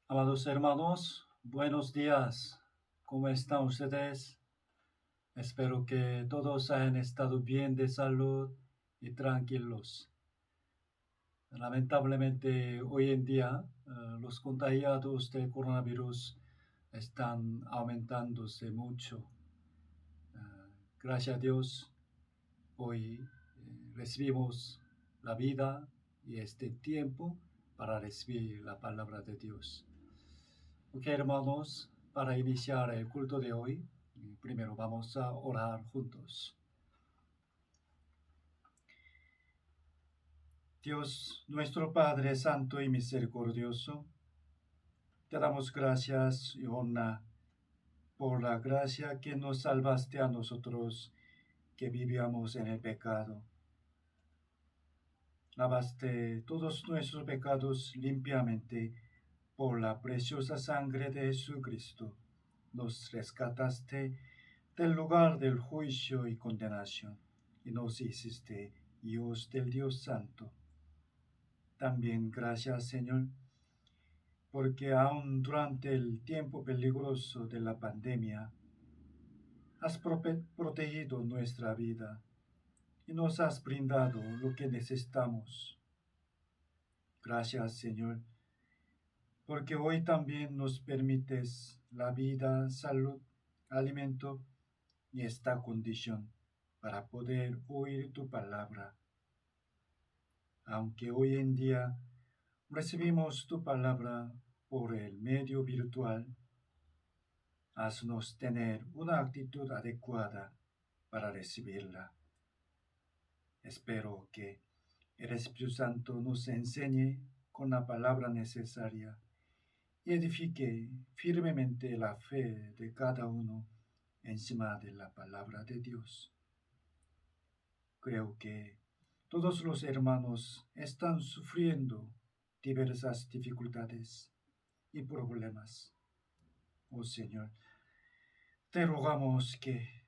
Amados hermanos, buenos días. ¿Cómo están ustedes? Espero que todos hayan estado bien de salud y tranquilos. Lamentablemente, hoy en día, los contagiados del coronavirus están aumentándose mucho. Gracias a Dios, hoy recibimos la vida y este tiempo para recibir la palabra de Dios. Ok, hermanos, para iniciar el culto de hoy, primero vamos a orar juntos. Dios, nuestro Padre Santo y Misericordioso, te damos gracias y honra por la gracia que nos salvaste a nosotros que vivíamos en el pecado. Lavaste todos nuestros pecados limpiamente por la preciosa sangre de Jesucristo. Nos rescataste del lugar del juicio y condenación, y nos hiciste hijos del Dios Santo. También gracias, Señor, porque aun durante el tiempo peligroso de la pandemia, has protegido nuestra vida y nos has brindado lo que necesitamos. Gracias, Señor, porque hoy también nos permites la vida, salud, alimento y esta condición para poder oír tu palabra. Aunque hoy en día recibimos tu palabra por el medio virtual, haznos tener una actitud adecuada para recibirla. Espero que el Espíritu Santo nos enseñe con la palabra necesaria y edifique firmemente la fe de cada uno encima de la palabra de Dios. Creo que todos los hermanos están sufriendo diversas dificultades y problemas. Oh Señor, te rogamos que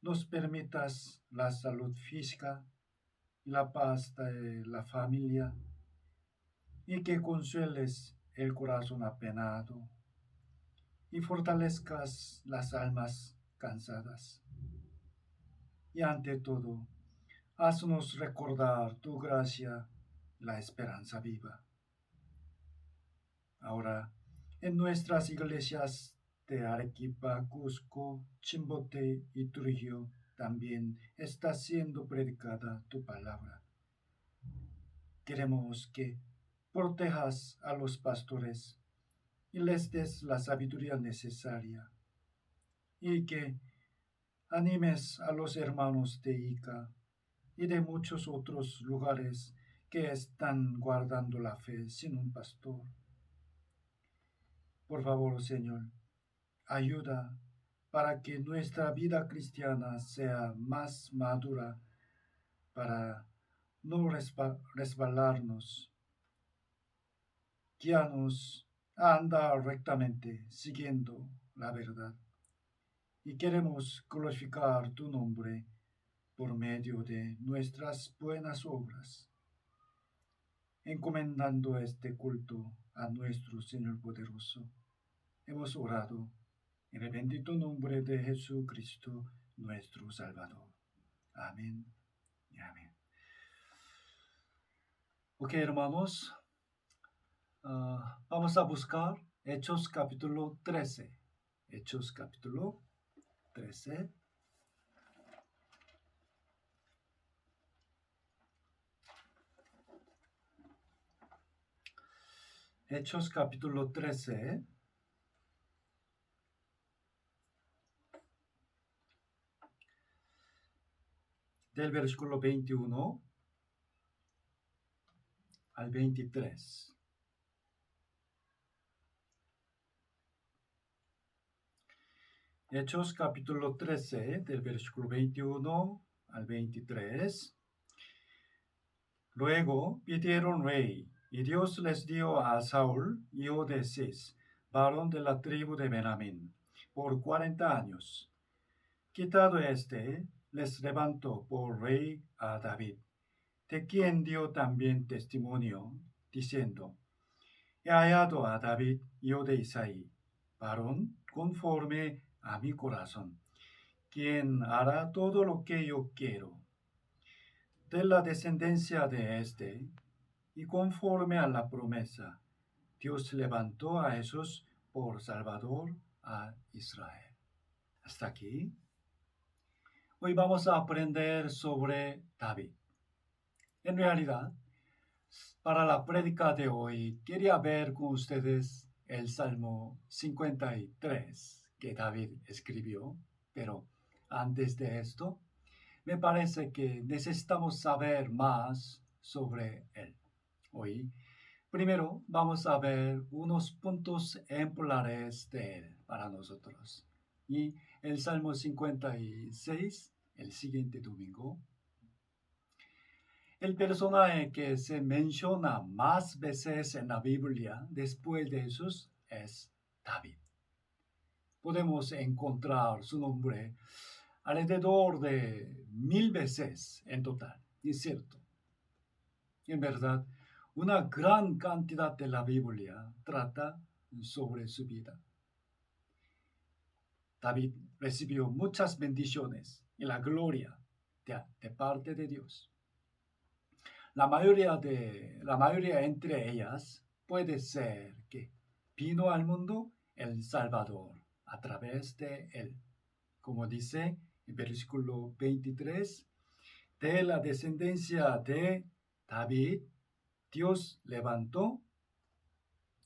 nos permitas la salud física y la paz de la familia y que consueles el corazón apenado y fortalezcas las almas cansadas. Y ante todo, haznos recordar tu gracia, la esperanza viva. Ahora, en nuestras iglesias de Arequipa, Cusco, Chimbote y Trujillo también está siendo predicada tu palabra. Queremos que protejas a los pastores y les des la sabiduría necesaria y que animes a los hermanos de Ica y de muchos otros lugares que están guardando la fe sin un pastor. Por favor, Señor, ayuda para que nuestra vida cristiana sea más madura, para no resbalarnos. Guíanos a andar rectamente siguiendo la verdad. Y queremos glorificar tu nombre por medio de nuestras buenas obras, encomendando este culto a nuestro Señor poderoso. Hemos orado en el bendito nombre de Jesucristo, nuestro Salvador. Amén y amén. Ok, hermanos, vamos a buscar Hechos capítulo 13. Hechos capítulo 13. Hechos capítulo 13. Del versículo 21 al 23. Hechos capítulo 13, del versículo 21 al 23. Luego pidieron rey, y Dios les dio a Saúl, hijo de Cis, varón de la tribu de Benjamín, por 40 años. Quitado éste, les levantó por rey a David, de quien dio también testimonio, diciendo: He hallado a David, hijo de Isaí, varón conforme a mi corazón, quien hará todo lo que yo quiero. De la descendencia de éste, y conforme a la promesa, Dios levantó a Jesús por Salvador a Israel. Hasta aquí. Hoy vamos a aprender sobre David. En realidad, para la prédica de hoy, quería ver con ustedes el Salmo 53 que David escribió, pero antes de esto, me parece que necesitamos saber más sobre él. Hoy, primero, vamos a ver unos puntos ejemplares de él para nosotros. Y el Salmo 56, el siguiente domingo, el personaje que se menciona más veces en la Biblia después de Jesús es David. Podemos encontrar su nombre alrededor de 1000 veces en total, es cierto. En verdad, una gran cantidad de la Biblia trata sobre su vida. David recibió muchas bendiciones y la gloria de parte de Dios. La mayoría entre ellas puede ser que vino al mundo el Salvador a través de él. Como dice en versículo 23, de la descendencia de David, Dios levantó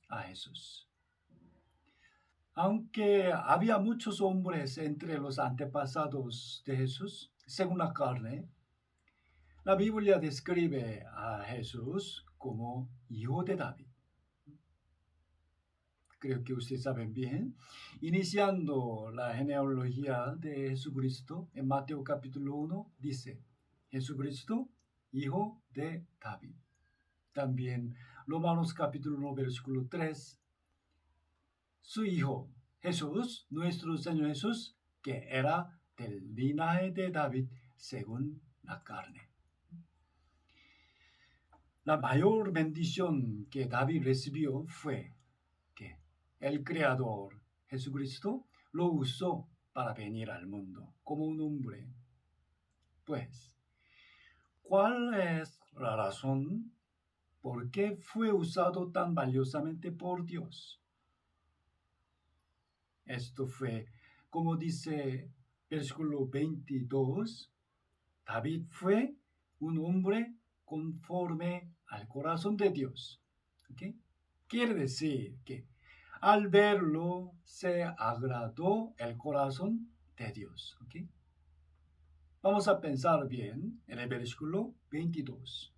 a Jesús. Aunque había muchos hombres entre los antepasados de Jesús, según la carne, la Biblia describe a Jesús como hijo de David. Creo que ustedes saben bien. Iniciando la genealogía de Jesucristo, en Mateo capítulo 1, dice, Jesucristo, hijo de David. También Romanos capítulo 1, versículo 3, su hijo Jesús, nuestro Señor Jesús, que era del linaje de David según la carne. La mayor bendición que David recibió fue que el Creador, Jesucristo, lo usó para venir al mundo como un hombre. Pues, ¿cuál es la razón por qué fue usado tan valiosamente por Dios? Esto fue, como dice versículo 22, David fue un hombre conforme al corazón de Dios. ¿Okay? Quiere decir que al verlo se agradó el corazón de Dios. ¿Okay? Vamos a pensar bien en el versículo 22.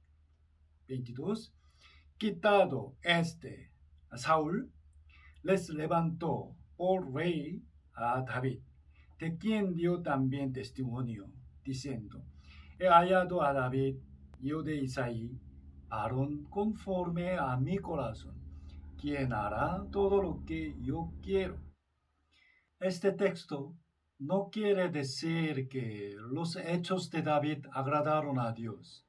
22. Quitado a Saúl, les levantó por rey a David, de quien dio también testimonio, diciendo, he hallado a David, hijo de Isaí, varón conforme a mi corazón, quien hará todo lo que yo quiero. Este texto no quiere decir que los hechos de David agradaron a Dios,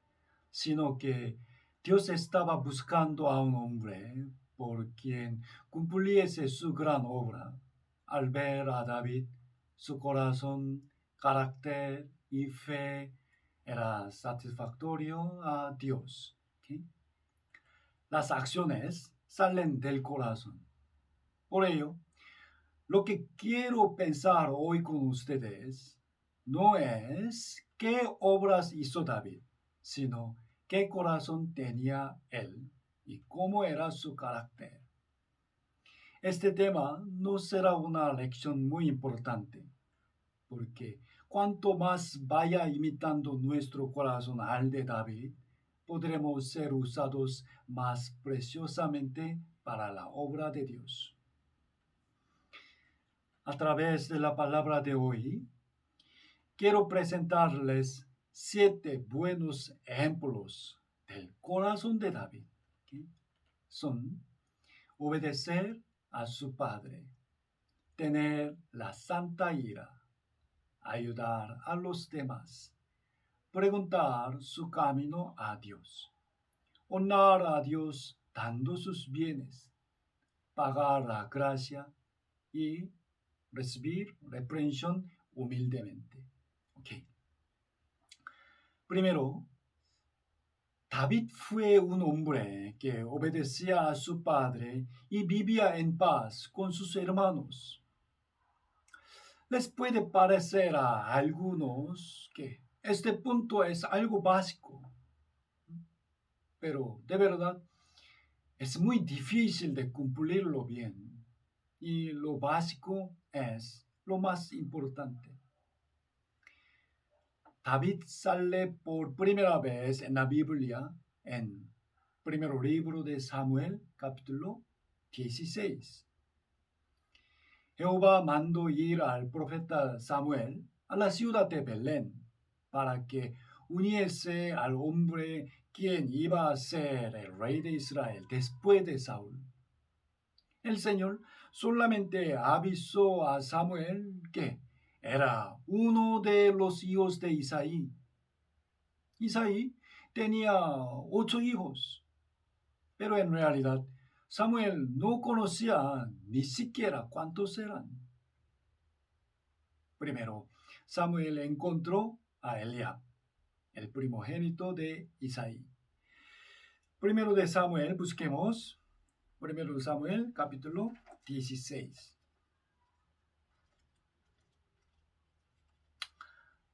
sino que Dios estaba buscando a un hombre por quien cumpliese su gran obra. Al ver a David, su corazón, carácter y fe era satisfactorio a Dios. ¿Sí? Las acciones salen del corazón. Por ello, lo que quiero pensar hoy con ustedes no es qué obras hizo David, sino qué corazón tenía él y cómo era su carácter. Este tema no será una lección muy importante, porque cuanto más vaya imitando nuestro corazón al de David, podremos ser usados más preciosamente para la obra de Dios. A través de la palabra de hoy, quiero presentarles 7 buenos ejemplos del corazón de David. ¿Okay? Son obedecer a su padre, tener la santa ira, ayudar a los demás, preguntar su camino a Dios, honrar a Dios dando sus bienes, pagar la gracia y recibir reprensión humildemente. Okay. Primero, David fue un hombre que obedecía a su padre y vivía en paz con sus hermanos. Les puede parecer a algunos que este punto es algo básico, pero de verdad es muy difícil de cumplirlo bien. Y lo básico es lo más importante. David sale por primera vez en la Biblia en primer libro de Samuel, capítulo 16. Jehová mandó ir al profeta Samuel a la ciudad de Belén para que uniese al hombre quien iba a ser el rey de Israel después de Saúl. El Señor solamente avisó a Samuel que era uno de los hijos de Isaí. Isaí tenía 8 hijos, pero en realidad Samuel no conocía ni siquiera cuántos eran. Primero, Samuel encontró a Eliab, el primogénito de Isaí. Primero de Samuel, busquemos. Primero de Samuel, capítulo 16.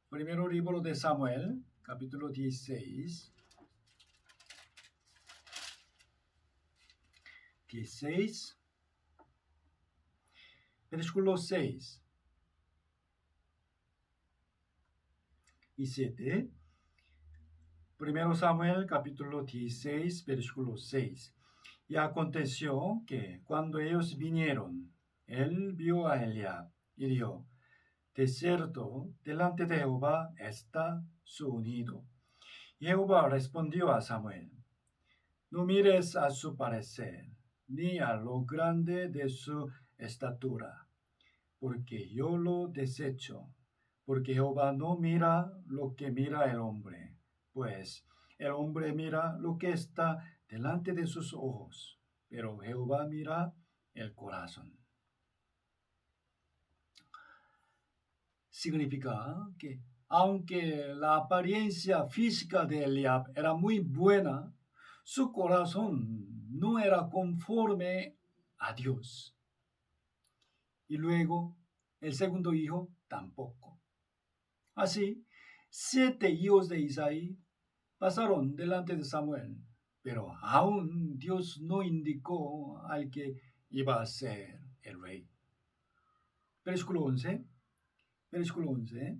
Primero libro de Samuel, capítulo 16. 16, versículo 6 y 7. Primero Samuel, capítulo 16, versículo 6. Y aconteció que cuando ellos vinieron, él vio a Eliab y dijo: de cierto, delante de Jehová está su unido. Y Jehová respondió a Samuel: no mires a su parecer, ni a lo grande de su estatura, porque yo lo desecho, porque Jehová no mira lo que mira el hombre, pues el hombre mira lo que está delante de sus ojos, pero Jehová mira el corazón. Significa que aunque la apariencia física de Eliab era muy buena, su corazón no era conforme a Dios. Y luego el segundo hijo tampoco. Así, 7 hijos de Isaí pasaron delante de Samuel, pero aún Dios no indicó al que iba a ser el rey. Versículo 11. Versículo 11.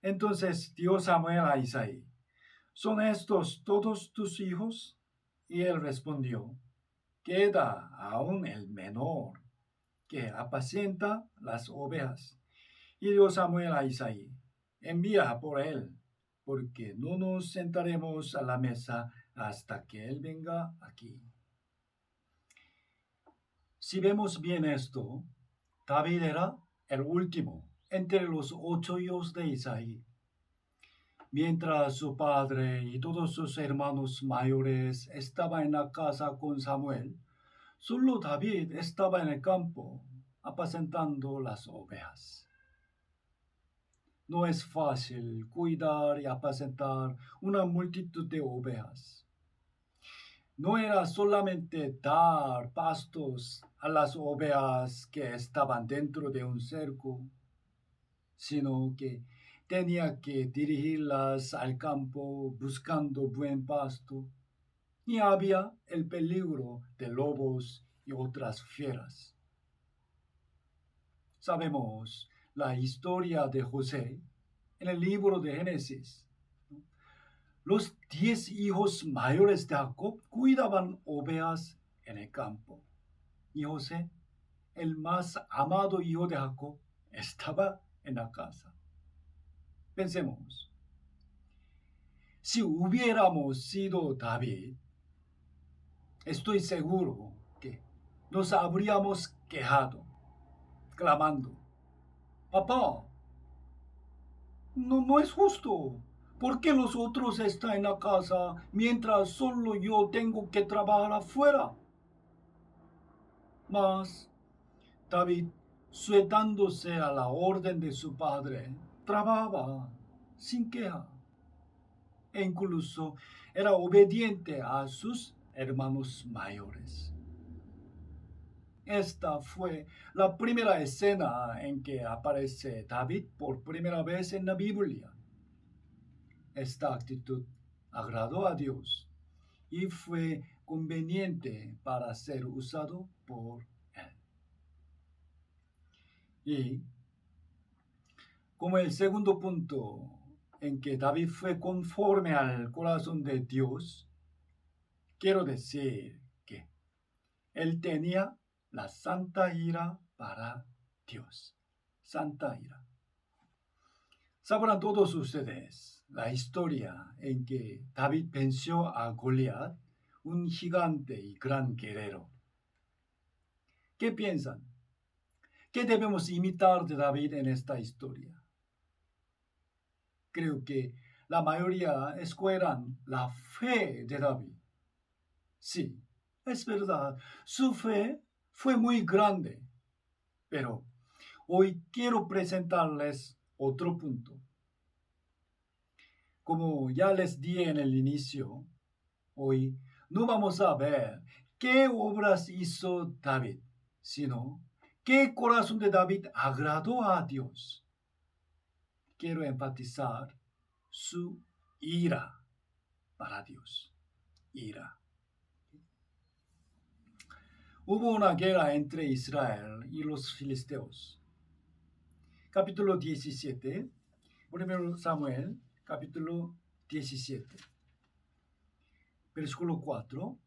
Entonces dijo Samuel a Isaí: ¿son estos todos tus hijos? Y él respondió: queda aún el menor, que apacienta las ovejas. Y dijo Samuel a Isaí: envía por él, porque no nos sentaremos a la mesa hasta que él venga aquí. Si vemos bien esto, David era el último entre los 8 hijos de Isaí. Mientras su padre y todos sus hermanos mayores estaban en la casa con Samuel, solo David estaba en el campo apacentando las ovejas. No es fácil cuidar y apacentar una multitud de ovejas. No era solamente dar pastos a las ovejas que estaban dentro de un cerco, sino que tenía que dirigirlas al campo buscando buen pasto, y había el peligro de lobos y otras fieras. Sabemos la historia de José en el libro de Génesis. Los 10 hijos mayores de Jacob cuidaban ovejas en el campo, y José, el más amado hijo de Jacob, estaba en la casa. Pensemos, si hubiéramos sido David, estoy seguro que nos habríamos quejado, clamando: papá, no es justo. ¿Por qué los otros están en la casa mientras solo yo tengo que trabajar afuera? Mas David, sujetándose a la orden de su padre, trabajaba sin queja e incluso era obediente a sus hermanos mayores. Esta fue la primera escena en que aparece David por primera vez en la Biblia. Esta actitud agradó a Dios y fue conveniente para ser usado por él. Y como el segundo punto en que David fue conforme al corazón de Dios, quiero decir que él tenía la santa ira para Dios. Santa ira. Sabrán todos ustedes la historia en que David venció a Goliat, un gigante y gran guerrero. ¿Qué piensan? ¿Qué debemos imitar de David en esta historia? Creo que la mayoría escogerán la fe de David. Sí, es verdad, su fe fue muy grande, pero hoy quiero presentarles otro punto. Como ya les di en el inicio, hoy no vamos a ver qué obras hizo David, sino qué corazón de David agradó a Dios. Quiero enfatizar su ira para Dios. Ira. Hubo una guerra entre Israel y los filisteos. Capítulo 17, 1 Samuel, capítulo 17, versículo 4.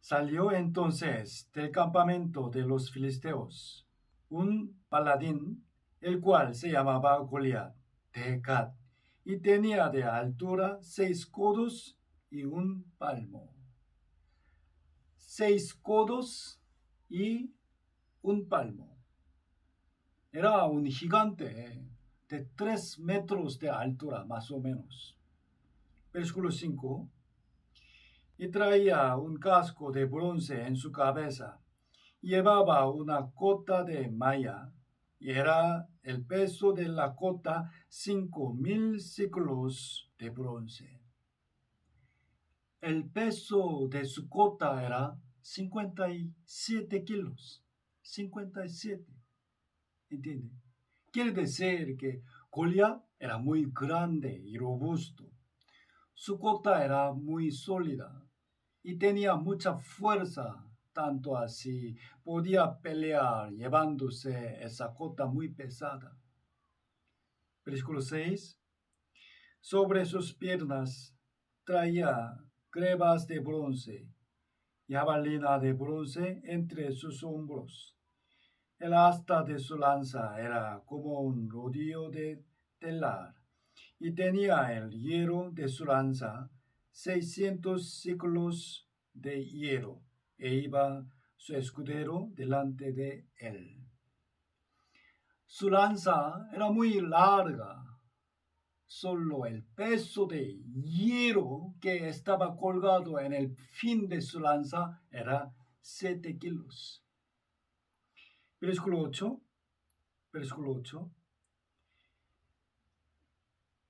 Salió entonces del campamento de los filisteos un paladín, el cual se llamaba Goliat, de Gat, y tenía de altura 6 codos y un palmo. 6 codos y un palmo. Era un gigante de 3 metros de altura, más o menos. Versículo 5. Y traía un casco de bronce en su cabeza. Llevaba una cota de malla, y era el peso de la cota 5,000 siclos de bronce. El peso de su cota era 57 kilos. 57. ¿Entiende? Quiere decir que Goliat era muy grande y robusto. Su cota era muy sólida y tenía mucha fuerza, tanto así podía pelear llevándose esa cota muy pesada. Versículo 6. Sobre sus piernas traía grebas de bronce y jabalina de bronce entre sus hombros. El asta de su lanza era como un rodillo de telar, y tenía el hierro de su lanza 600 siclos de hierro, e iba su escudero delante de él. Su lanza era muy larga. Solo el peso de hierro que estaba colgado en el fin de su lanza era 7 kilos. Versículo 8. Versículo 8.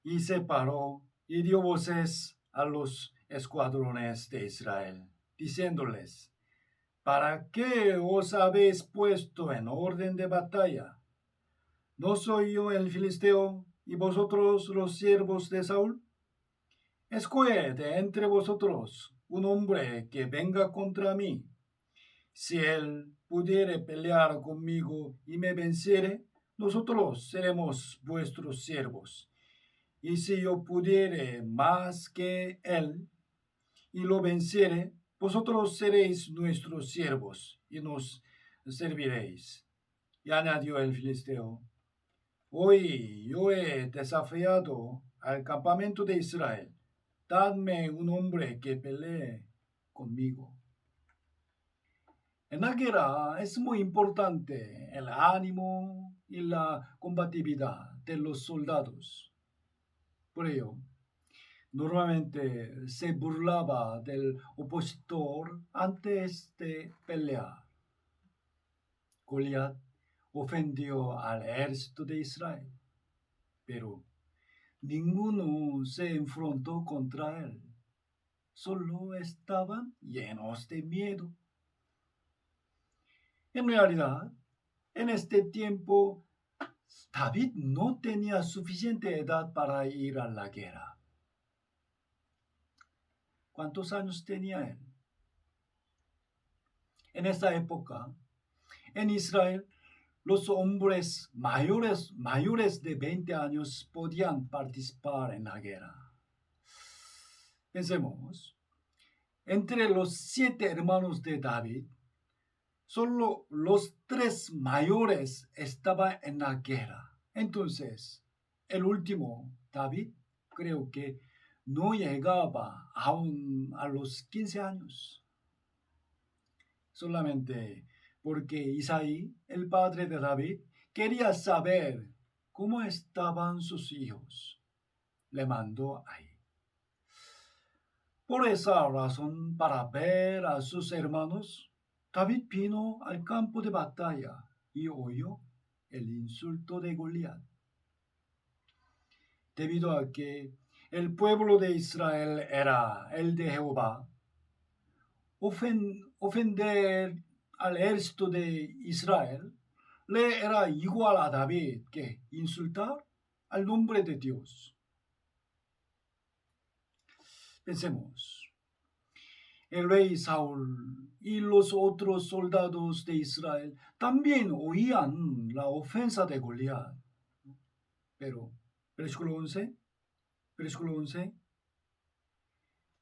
Y se paró y dio voces a los escuadrones de Israel, diciéndoles: ¿Para qué os habéis puesto en orden de batalla? ¿No soy yo el filisteo y vosotros los siervos de Saúl? Escoged de entre vosotros un hombre que venga contra mí. Si él pudiere pelear conmigo y me venciere, nosotros seremos vuestros siervos. Y si yo pudiere más que él y lo venciere, vosotros seréis nuestros siervos y nos serviréis. Y añadió el filisteo: Hoy yo he desafiado al campamento de Israel. Dadme un hombre que pelee conmigo. En la guerra es muy importante el ánimo y la combatividad de los soldados. Por ello, Normalmente se burlaba del opositor antes de pelear. Goliat ofendió al ejército de Israel, pero ninguno se enfrentó contra él. Solo estaban llenos de miedo. En realidad, en este tiempo, David no tenía suficiente edad para ir a la guerra. ¿Cuántos años tenía él? En esa época, en Israel, los hombres mayores de 20 años podían participar en la guerra. Pensemos, entre los 7 hermanos de David, solo los 3 mayores estaban en la guerra. Entonces, el último, David, creo que no llegaba aún a los 15 años. Solamente porque Isaí, el padre de David, quería saber cómo estaban sus hijos. Le mandó ahí. Por esa razón, para ver a sus hermanos, David vino al campo de batalla y oyó el insulto de Goliat. Debido a que el pueblo de Israel era el de Jehová, ofender al ejército de Israel le era igual a David que insultar al nombre de Dios. Pensemos, el rey Saúl y los otros soldados de Israel también oían la ofensa de Goliat. Pero, versículo 11,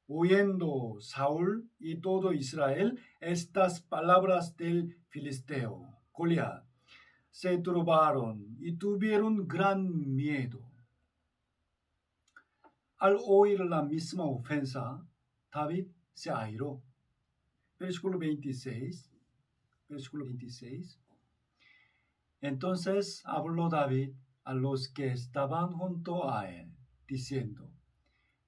oyendo Saúl y todo Israel estas palabras del filisteo, Goliat, se turbaron y tuvieron gran miedo. Al oír la misma ofensa, David se airó. Versículo 26. Entonces habló David a los que estaban junto a él, diciendo: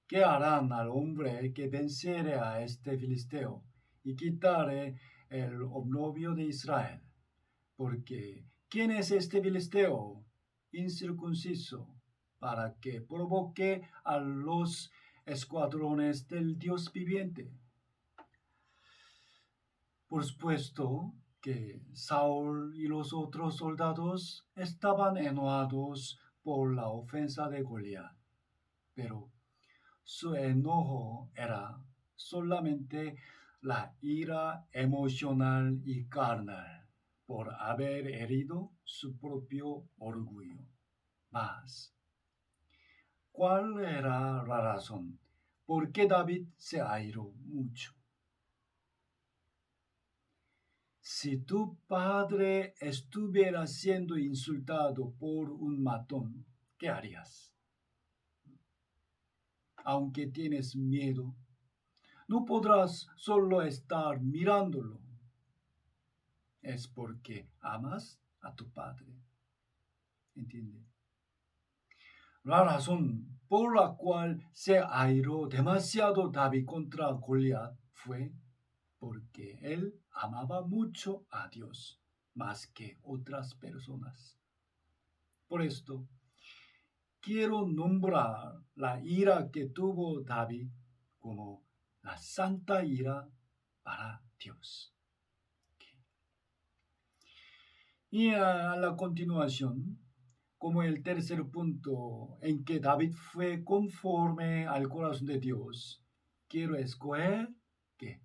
¿Qué harán al hombre que venciere a este filisteo y quitare el oprobio de Israel? Porque ¿quién es este filisteo incircunciso para que provoque a los escuadrones del Dios viviente? Por supuesto que Saúl y los otros soldados estaban enojados por la ofensa de Goliat, pero su enojo era solamente la ira emocional y carnal por haber herido su propio orgullo. Mas, ¿cuál era la razón por qué David se airó mucho? Si tu padre estuviera siendo insultado por un matón, ¿qué harías? Aunque tienes miedo, no podrás solo estar mirándolo. Es porque amas a tu padre. ¿Entiende? La razón por la cual se airó demasiado David contra Goliat fue porque él amaba mucho a Dios más que otras personas. Por esto, quiero nombrar la ira que tuvo David como la santa ira para Dios. Y a la continuación, como el tercer punto en que David fue conforme al corazón de Dios, quiero escoger que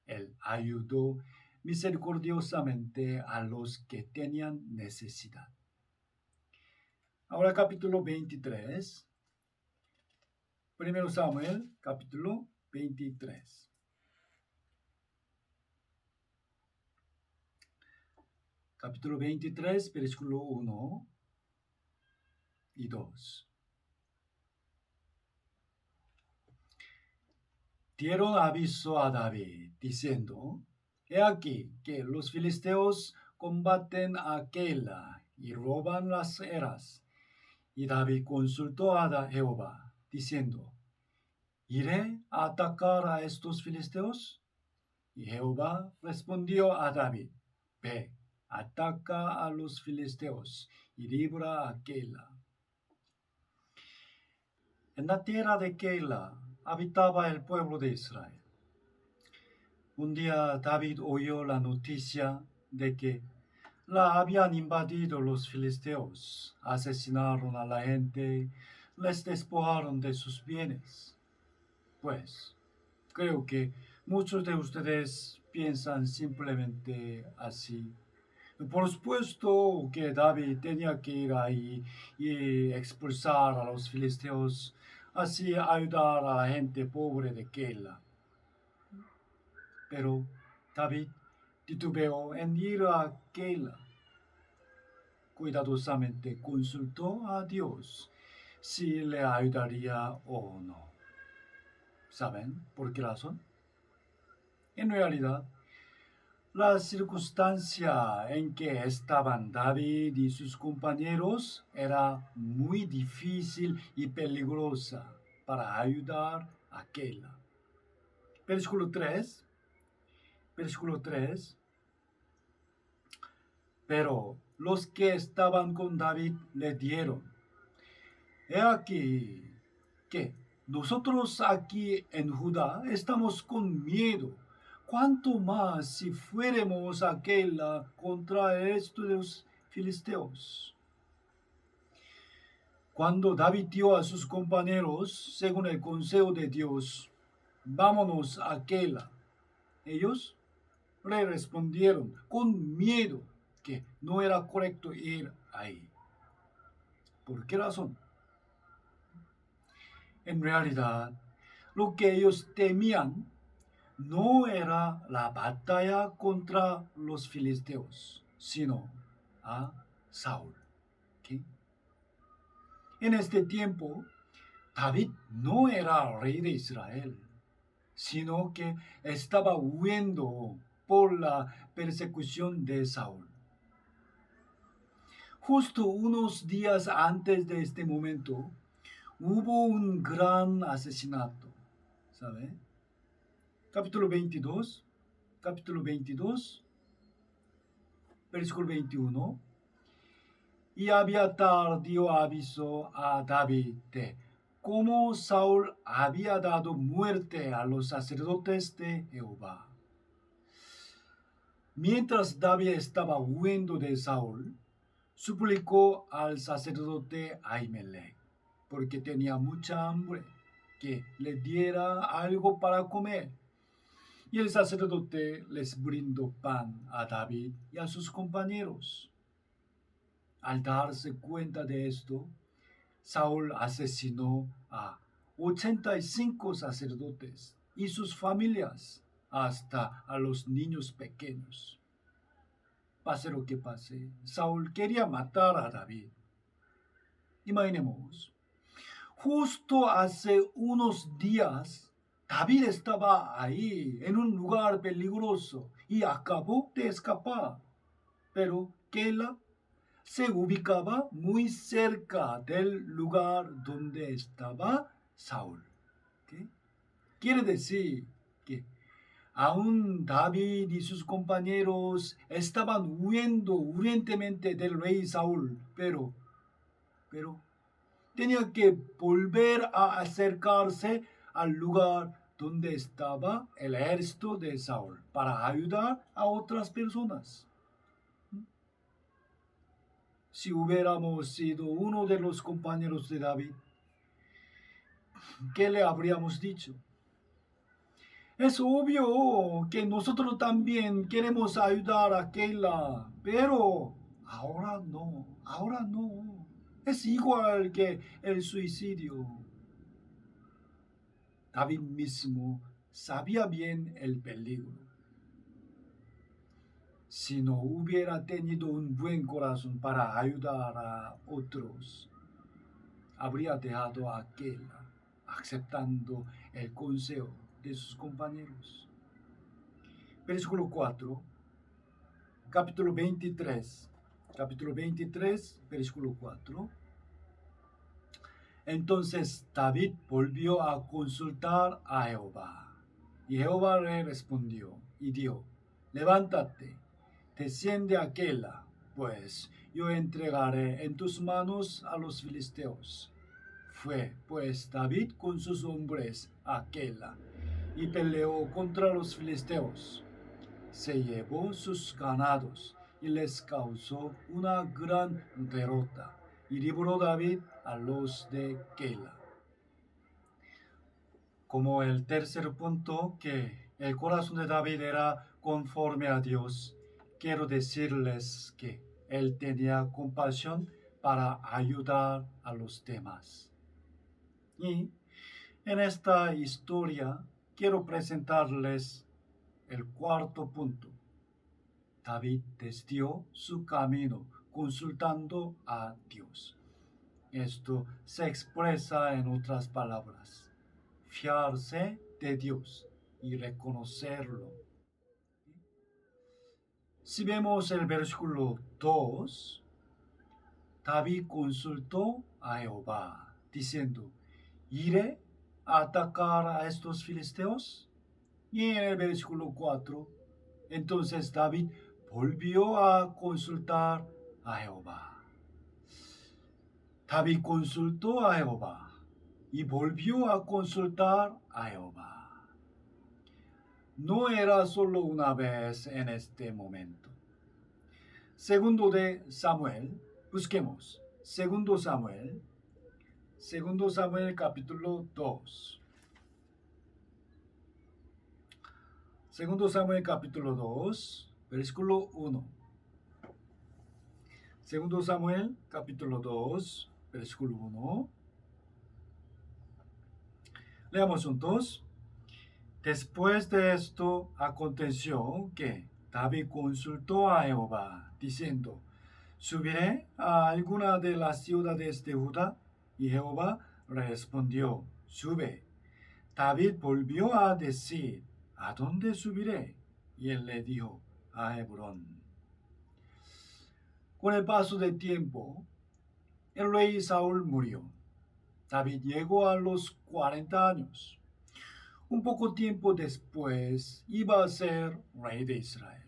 él ayudó misericordiosamente a los que tenían necesidad. Ahora capítulo 23. 1 Samuel, capítulo 23. Capítulo 23, versículo 1 y 2. Dieron aviso a David, diciendo: He aquí que los filisteos combaten a Keila y roban las eras. Y David consultó a Jehová, diciendo: ¿iré a atacar a estos filisteos? Y Jehová respondió a David, ve, ataca a los filisteos y libra a Keila. En la tierra de Keila habitaba el pueblo de Israel. Un día David oyó la noticia de que la habían invadido los filisteos, asesinaron a la gente, les despojaron de sus bienes. Pues creo que muchos de ustedes piensan simplemente así. Por supuesto que David tenía que ir ahí y expulsar a los filisteos, así ayudar a la gente pobre de Keila. Pero David titubeó en ir a Keila. Cuidadosamente consultó a Dios si le ayudaría o no. ¿Saben por qué razón? En realidad, la circunstancia en que estaban David y sus compañeros era muy difícil y peligrosa para ayudar a Keila. Versículo 3. Versículo 3. Pero los que estaban con David le dieron: he aquí que nosotros aquí en Judá estamos con miedo. ¿Cuánto más si fuéramos a Keila contra estos filisteos? Cuando David dio a sus compañeros, según el consejo de Dios, vámonos a Keila, ellos le respondieron con miedo que no era correcto ir ahí. ¿Por qué razón? En realidad, lo que ellos temían no era la batalla contra los filisteos, sino a Saúl. ¿Okay? En este tiempo, David no era rey de Israel, sino que estaba huyendo por la persecución de Saúl. Justo unos días antes de este momento, hubo un gran asesinato, ¿sabe? Capítulo 22, versículo 21. Y Abiatar dio aviso a David de cómo Saúl había dado muerte a los sacerdotes de Jehová. Mientras David estaba huyendo de Saúl, suplicó al sacerdote Ahimelech, porque tenía mucha hambre, que le diera algo para comer. Y el sacerdote les brindó pan a David y a sus compañeros. Al darse cuenta de esto, Saúl asesinó a 85 sacerdotes y sus familias, hasta a los niños pequeños. Pase lo que pase, Saúl quería matar a David. Imaginemos, justo hace unos días, David estaba ahí, en un lugar peligroso, y acabó de escapar. Pero Keila se ubicaba muy cerca del lugar donde estaba Saúl. ¿Okay? Quiere decir que aún David y sus compañeros estaban huyendo urgentemente del rey Saúl, pero tenía que volver a acercarse al lugar donde estaba el ejército de Saúl para ayudar a otras personas. Si hubiéramos sido uno de los compañeros de David, ¿qué le habríamos dicho? Es obvio que nosotros también queremos ayudar a Keila, pero ahora no. Es igual que el suicidio. David mismo sabía bien el peligro. Si no hubiera tenido un buen corazón para ayudar a otros, habría dejado a Keila, aceptando el consejo de sus compañeros. Versículo 4, capítulo 23, versículo 4. Entonces David volvió a consultar a Jehová. Y Jehová le respondió y dijo: levántate, desciende a Keila, pues yo entregaré en tus manos a los filisteos. Fue pues David con sus hombres a Keila y peleó contra los filisteos. Se llevó sus ganados y les causó una gran derrota, y libró David a los de Keila. Como el tercer punto, que el corazón de David era conforme a Dios, quiero decirles que él tenía compasión para ayudar a los demás. Y en esta historia quiero presentarles el cuarto punto. David desvió su camino consultando a Dios. Esto se expresa en otras palabras: fiarse de Dios y reconocerlo. Si vemos el versículo 2, David consultó a Jehová, diciendo: ¿iré a atacar a estos filisteos? Y en el versículo 4, entonces David volvió a consultar a Jehová. David consultó a Jehová y volvió a consultar a Jehová. No era solo una vez en este momento. Segundo de Samuel, busquemos. Segundo Samuel capítulo 2. Segundo Samuel capítulo 2, versículo 1. Segundo Samuel capítulo 2, versículo 1. Leamos juntos. Después de esto aconteció que David consultó a Jehová, diciendo: ¿subiré a alguna de las ciudades de Judá? Y Jehová respondió: sube. David volvió a decir: ¿a dónde subiré? Y él le dijo: a Hebrón. Con el paso del tiempo, el rey Saúl murió. David llegó a los 40 años. Un poco tiempo después iba a ser rey de Israel.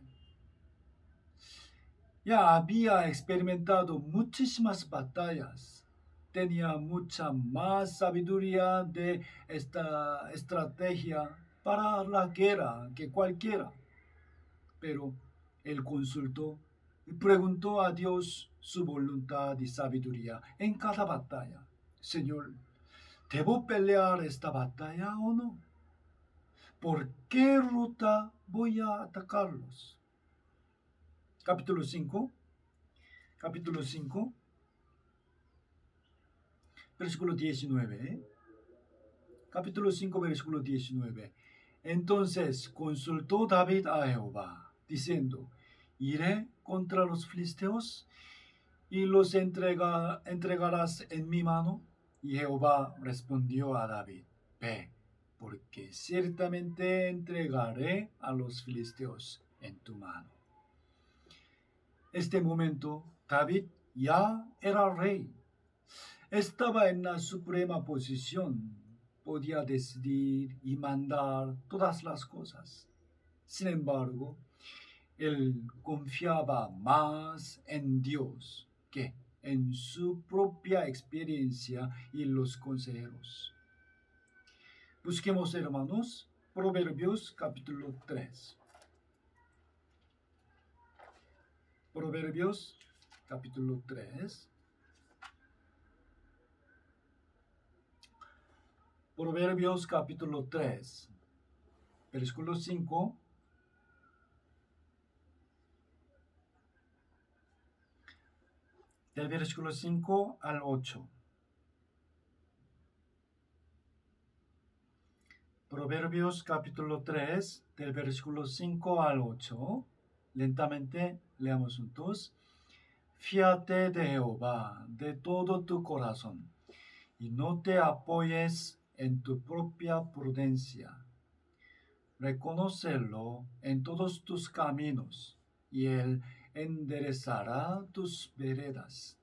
Ya había experimentado muchísimas batallas. Tenía mucha más sabiduría de esta estrategia para la guerra que cualquiera. Pero él consultó y preguntó a Dios su voluntad y sabiduría en cada batalla. Señor, ¿debo pelear esta batalla o no? ¿Por qué ruta voy a atacarlos? Capítulo 5, versículo 19. Capítulo 5, versículo 19. Entonces consultó David a Jehová, diciendo: ¿iré contra los filisteos y los entregarás en mi mano? Y Jehová respondió a David: ve, porque ciertamente entregaré a los filisteos en tu mano. Este momento, David ya era rey. Estaba en la suprema posición. Podía decidir y mandar todas las cosas. Sin embargo, él confiaba más en Dios que en su propia experiencia y los consejeros. Busquemos, hermanos, Proverbios capítulo 3. Proverbios capítulo 3. Proverbios capítulo 3, versículo 5. Del versículo 5 al 8. Proverbios capítulo 3, del versículo 5 al 8. Lentamente leamos juntos. Fíate de Jehová de todo tu corazón, y no te apoyes en tu propia prudencia. Reconócelo en todos tus caminos, y él enderezará tus veredas.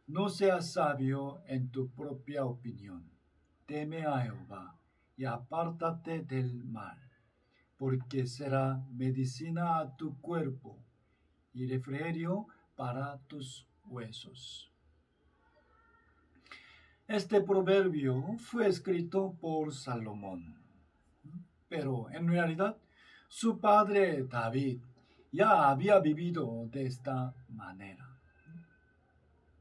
No seas sabio en tu propia opinión. Teme a Jehová y apártate del mal, porque será medicina a tu cuerpo y refrigerio para tus huesos. Este proverbio fue escrito por Salomón, pero en realidad su padre David ya había vivido de esta manera.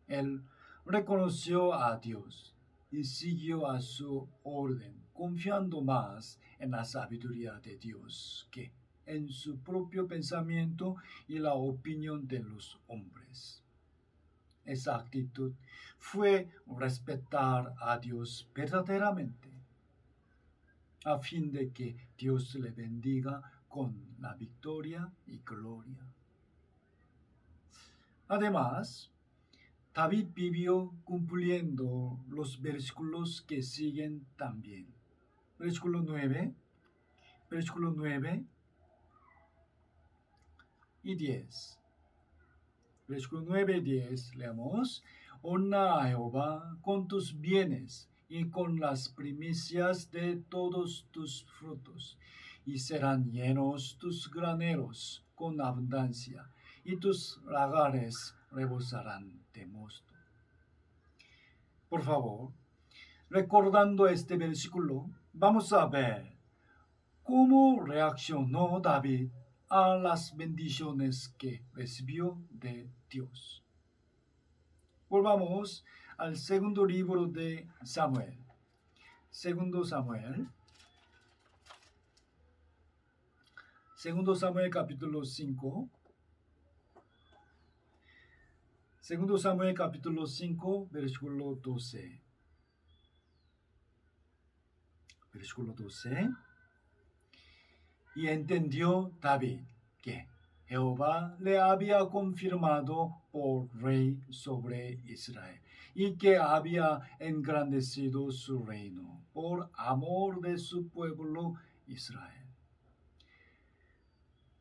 Él reconoció a Dios y siguió a su orden, confiando más en la sabiduría de Dios que en su propio pensamiento y la opinión de los hombres. Esa actitud fue respetar a Dios verdaderamente, a fin de que Dios le bendiga con la victoria y gloria. Además, David vivió cumpliendo los versículos que siguen también. Versículo 9 y 10. Versículo 9 y 10 leamos. Honra a Jehová con tus bienes y con las primicias de todos tus frutos, y serán llenos tus graneros con abundancia, y tus lagares rebosarán de mosto. Por favor, recordando este versículo, vamos a ver cómo reaccionó David a las bendiciones que recibió de Dios. Volvamos al segundo libro de Samuel. Segundo Samuel capítulo 5. Segundo Samuel capítulo 5, versículo 12. Versículo 12. Y entendió David que Jehová le había confirmado por rey sobre Israel, y que había engrandecido su reino por amor de su pueblo Israel.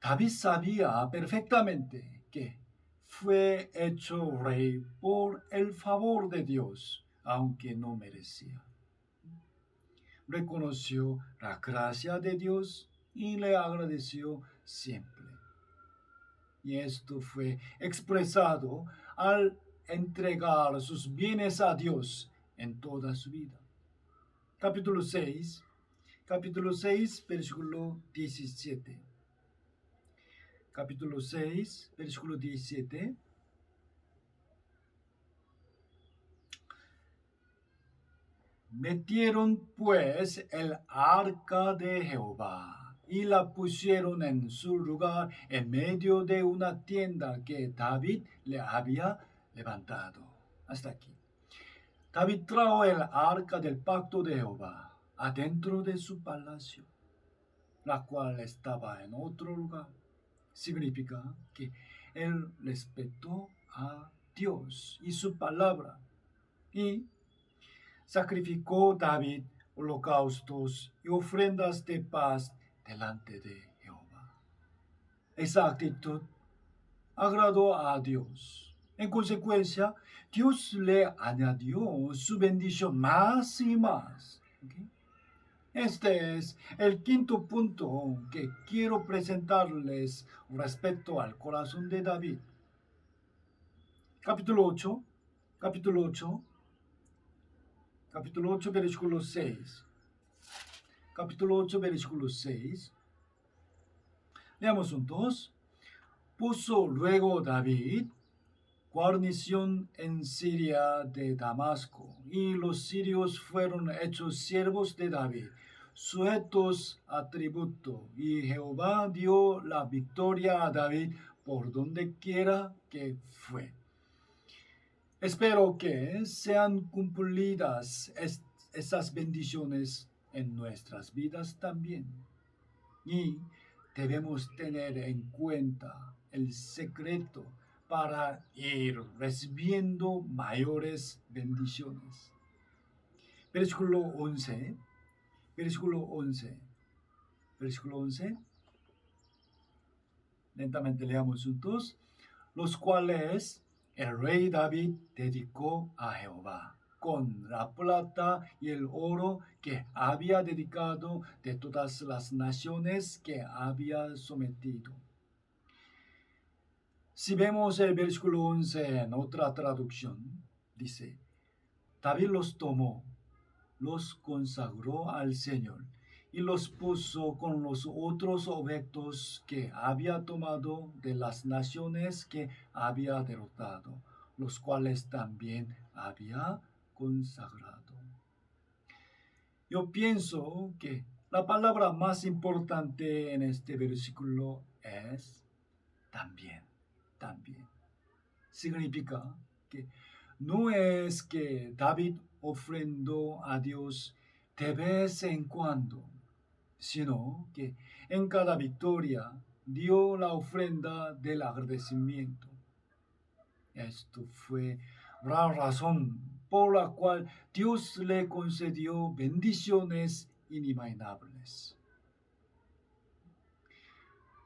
David sabía perfectamente que fue hecho rey por el favor de Dios, aunque no merecía. Reconoció la gracia de Dios y le agradeció siempre. Y esto fue expresado al entregar sus bienes a Dios en toda su vida. Capítulo 6, versículo 17. Capítulo 6, versículo 17. Metieron pues el arca de Jehová y la pusieron en su lugar en medio de una tienda que David le había levantado. Hasta aquí. David trajo el arca del pacto de Jehová adentro de su palacio, la cual estaba en otro lugar. Significa que él respetó a Dios y su palabra, y sacrificó David holocaustos y ofrendas de paz delante de Jehová. Esa actitud agradó a Dios. En consecuencia, Dios le añadió su bendición más y más. ¿Okay? Este es el quinto punto que quiero presentarles respecto al corazón de David. Capítulo 8, versículo 6. Capítulo 8, versículo 6. Leamos juntos. Puso luego David guarnición en Siria de Damasco, y los sirios fueron hechos siervos de David, sujetos a tributo, y Jehová dio la victoria a David por donde quiera que fue. Espero que sean cumplidas esas bendiciones en nuestras vidas también. Y debemos tener en cuenta el secreto para ir recibiendo mayores bendiciones. Versículo 11. Lentamente leamos juntos. Los cuales El rey David dedicó a Jehová con la plata y el oro que había dedicado de todas las naciones que había sometido. Si vemos el versículo 11 en otra traducción, dice, David los tomó, los consagró al Señor y los puso con los otros objetos que había tomado de las naciones que había derrotado, los cuales también había consagrado. Yo pienso que la palabra más importante en este versículo es también, también. Significa que no es que David ofrendó a Dios de vez en cuando, sino que en cada victoria dio la ofrenda del agradecimiento. Esto fue la razón por la cual Dios le concedió bendiciones inimaginables.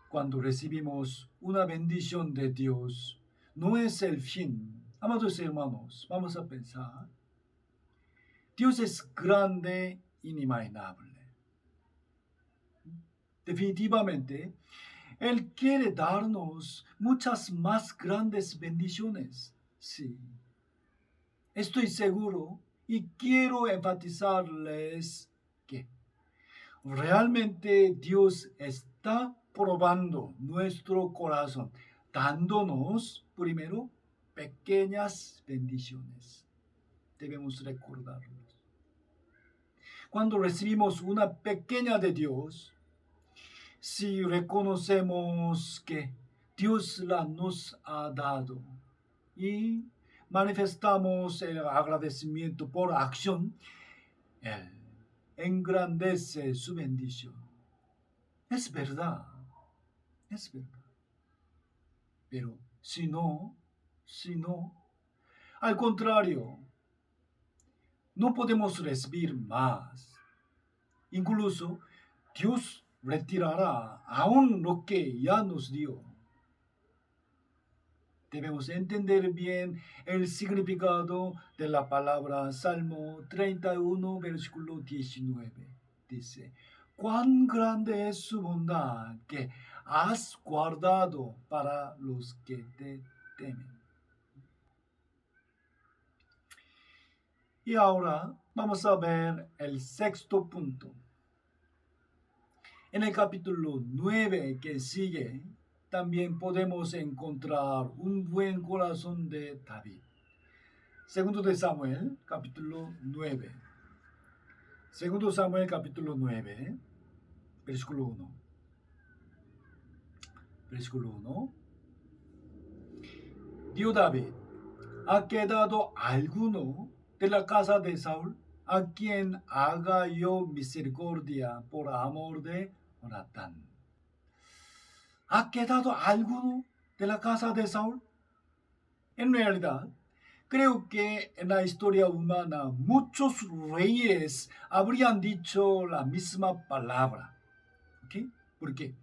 Cuando recibimos una bendición de Dios, no es el fin. Amados hermanos, vamos a pensar. Dios es grande, inimaginable. Definitivamente, Él quiere darnos muchas más grandes bendiciones. Sí. Estoy seguro y quiero enfatizarles que realmente Dios está probando nuestro corazón, dándonos primero pequeñas bendiciones. Debemos recordarlos. Cuando recibimos una pequeña de Dios, si reconocemos que Dios la nos ha dado y manifestamos el agradecimiento por acción, Él engrandece su bendición. Es verdad, es verdad. Pero si no, al contrario, no podemos recibir más. Incluso Dios retirará aún lo que ya nos dio. Debemos entender bien el significado de la palabra Salmo 31, versículo 19. Dice, cuán grande es su bondad que has guardado para los que te temen. Y ahora vamos a ver el sexto punto. En el capítulo 9 que sigue, también podemos encontrar un buen corazón de David. Segundo de Samuel, capítulo 9. Segundo Samuel, capítulo 9, versículo 1. Versículo 1. Dio David, ¿ha quedado alguno de la casa de Saúl a quien haga yo misericordia por amor de Jonatán? ¿Ha quedado alguno de la casa de Saúl? En realidad, creo que en la historia humana muchos reyes habrían dicho la misma palabra. ¿Okay? Porque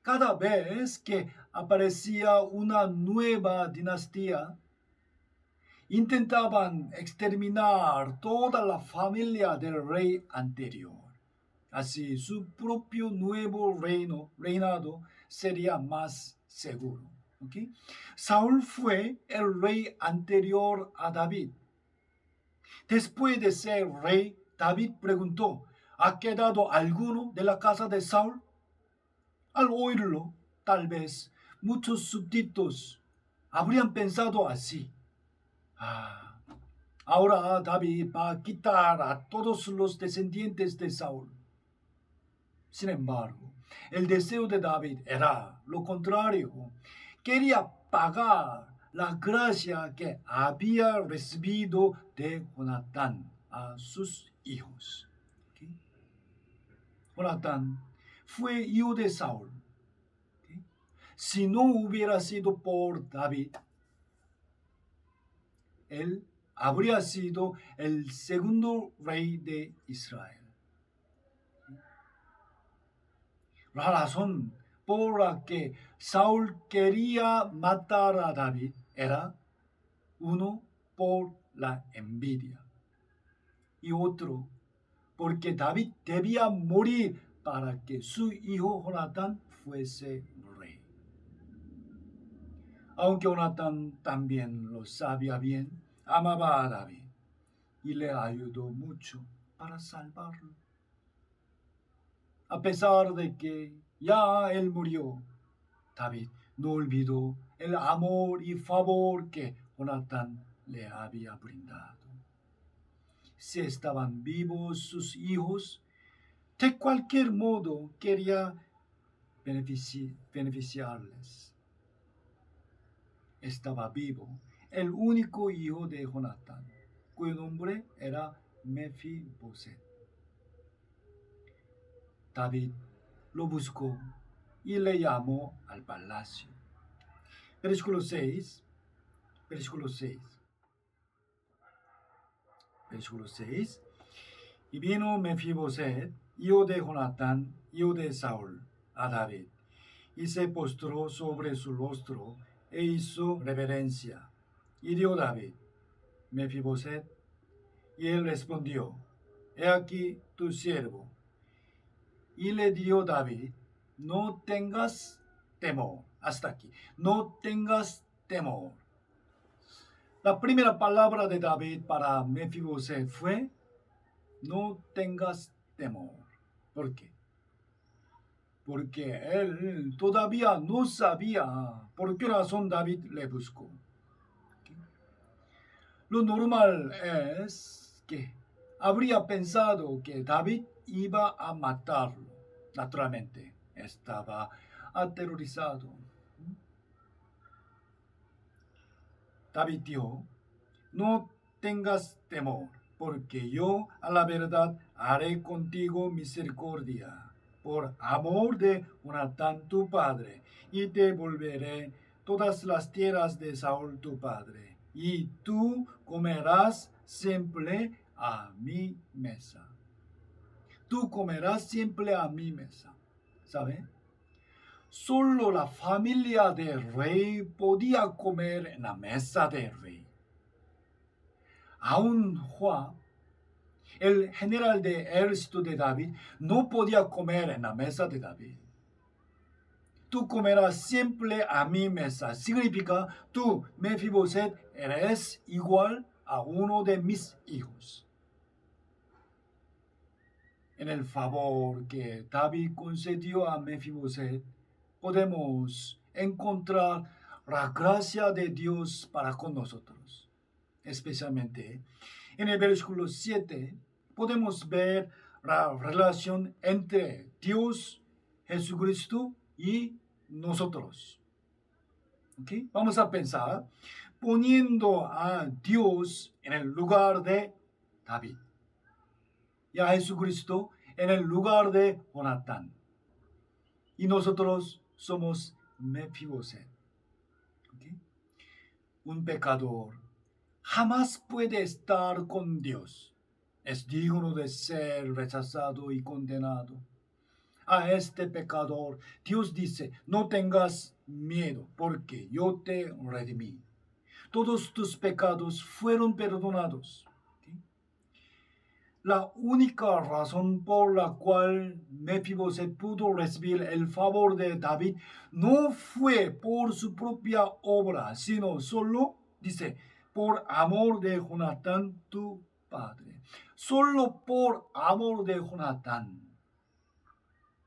cada vez que aparecía una nueva dinastía, intentaban exterminar toda la familia del rey anterior. Así su propio nuevo reinado sería más seguro. ¿Okay? Saúl fue el rey anterior a David. Después de ser rey, David preguntó, ¿ha quedado alguno de la casa de Saúl? Al oírlo, tal vez muchos súbditos habrían pensado así. Ahora David va a quitar a todos los descendientes de Saúl. Sin embargo, el deseo de David era lo contrario. Quería pagar la gracia que había recibido de Jonatán a sus hijos. ¿Okay? Jonatán fue hijo de Saúl. ¿Okay? Si no hubiera sido por David, él habría sido el segundo rey de Israel. La razón por la que Saúl quería matar a David era Uno por la envidia y otro porque David debía morir para que su hijo Jonatán fuese rey. Aunque Jonatán también lo sabía bien, amaba a David y le ayudó mucho para salvarlo. A pesar de que ya él murió, David no olvidó el amor y favor que Jonatán le había brindado. Si estaban vivos sus hijos, de cualquier modo quería beneficiarles. Estaba vivo el único hijo de Jonatán, cuyo nombre era Mefiboset. David lo buscó y le llamó al palacio. Versículo 6. Versículo 6. Versículo 6. Y vino Mefiboset, hijo de Jonatán, hijo de Saúl, a David, y se postró sobre su rostro e hizo reverencia. Y dio David, Mefiboset, y él respondió, he aquí tu siervo. Y le dio David, no tengas temor. Hasta aquí. No tengas temor. La primera palabra de David para Mefiboset fue, no tengas temor. ¿Por qué? Porque él todavía no sabía por qué razón David le buscó. Lo normal es que habría pensado que David iba a matarlo. Naturalmente, estaba aterrorizado. David dijo, no tengas temor, porque yo a la verdad haré contigo misericordia, por amor de Jonatán tu padre, y te volveré todas las tierras de Saúl tu padre, y tú comerás siempre a mi mesa. Tú comerás siempre a mi mesa. ¿Sabe? Solo la familia del rey podía comer en la mesa del rey. Aún Joab, el general de ejército de David, no podía comer en la mesa de David. Tú comerás siempre a mi mesa. Significa, tú, Mefiboset, eres igual a uno de mis hijos. En el favor que David concedió a Mefiboset, podemos encontrar la gracia de Dios para con nosotros. Especialmente en el versículo 7 podemos ver la relación entre Dios, Jesucristo y nosotros. ¿Okay? Vamos a pensar poniendo a Dios en el lugar de David y a Jesucristo en el lugar de Jonatán. Y nosotros somos Mefiboset. ¿Okay? Un pecador jamás puede estar con Dios. Es digno de ser rechazado y condenado. A este pecador, Dios dice, no tengas miedo, porque yo te redimí. Todos tus pecados fueron perdonados. La única razón por la cual Mefiboset pudo recibir el favor de David no fue por su propia obra, sino solo, dice, por amor de Jonatán tu padre. Solo por amor de Jonatán,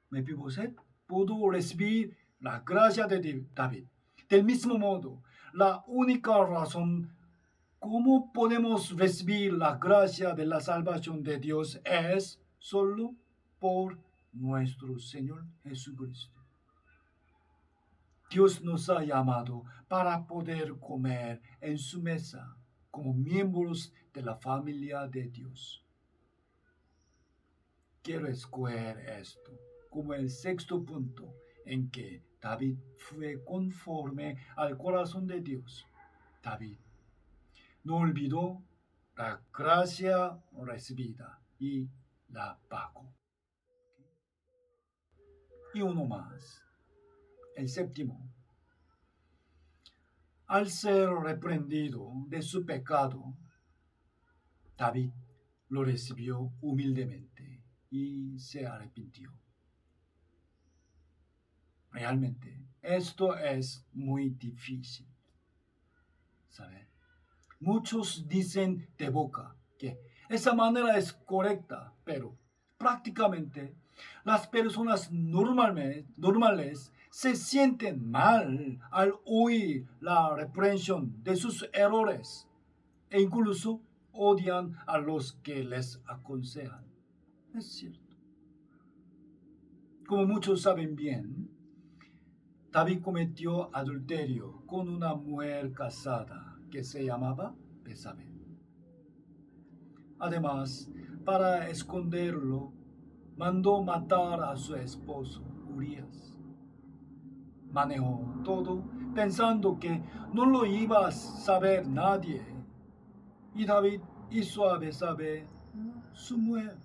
Mefiboset pudo recibir la gracia de David. Del mismo modo, la única razón ¿cómo podemos recibir la gracia de la salvación de Dios? Es solo por nuestro Señor Jesucristo. Dios nos ha llamado para poder comer en su mesa como miembros de la familia de Dios. Quiero escoger esto como el sexto punto en que David fue conforme al corazón de Dios. David no olvidó la gracia recibida y la pagó. Y uno más, el séptimo. Al ser reprendido de su pecado, David lo recibió humildemente y se arrepintió. Realmente, esto es muy difícil, ¿sabe? Muchos dicen de boca que esa manera es correcta, pero prácticamente las personas normales se sienten mal al oír la reprensión de sus errores e incluso odian a los que les aconsejan. Es cierto. Como muchos saben bien, David cometió adulterio con una mujer casada que se llamaba Betsabé. Además, para esconderlo, mandó matar a su esposo Urías. Manejó todo pensando que no lo iba a saber nadie. Y David hizo a Betsabé su mujer.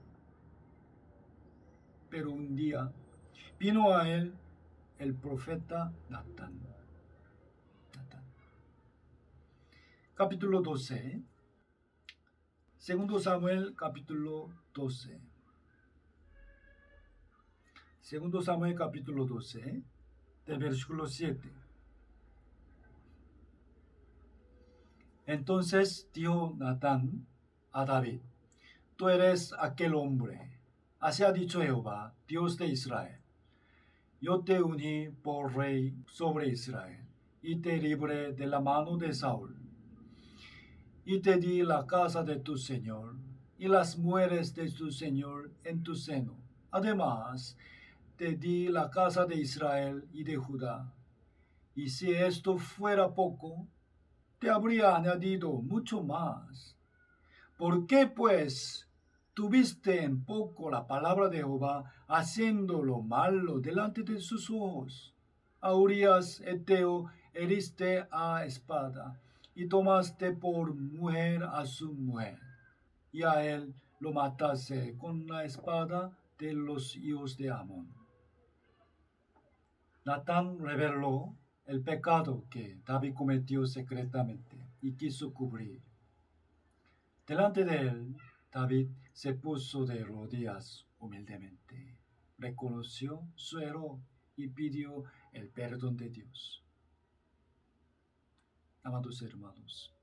Pero un día vino a él el profeta Natán. Capítulo 12. Segundo Samuel, capítulo 12. Segundo Samuel, capítulo 12, del versículo 7. Entonces dijo Natán a David: Tú eres aquel hombre. Así ha dicho Jehová, Dios de Israel: Yo te uní por rey sobre Israel, y te libré de la mano de Saúl, y te di la casa de tu señor, y las mujeres de tu señor en tu seno. Además, te di la casa de Israel y de Judá. Y si esto fuera poco, te habría añadido mucho más. ¿Por qué, pues, tuviste en poco la palabra de Jehová, haciendo lo malo delante de sus ojos? A Urías Eteo heriste a espada, y tomaste por mujer a su mujer, y a él lo mataste con la espada de los hijos de Amón. Natán reveló el pecado que David cometió secretamente y quiso cubrir. Delante de él, David se puso de rodillas humildemente, reconoció su error y pidió el perdón de Dios. Amados hermanos,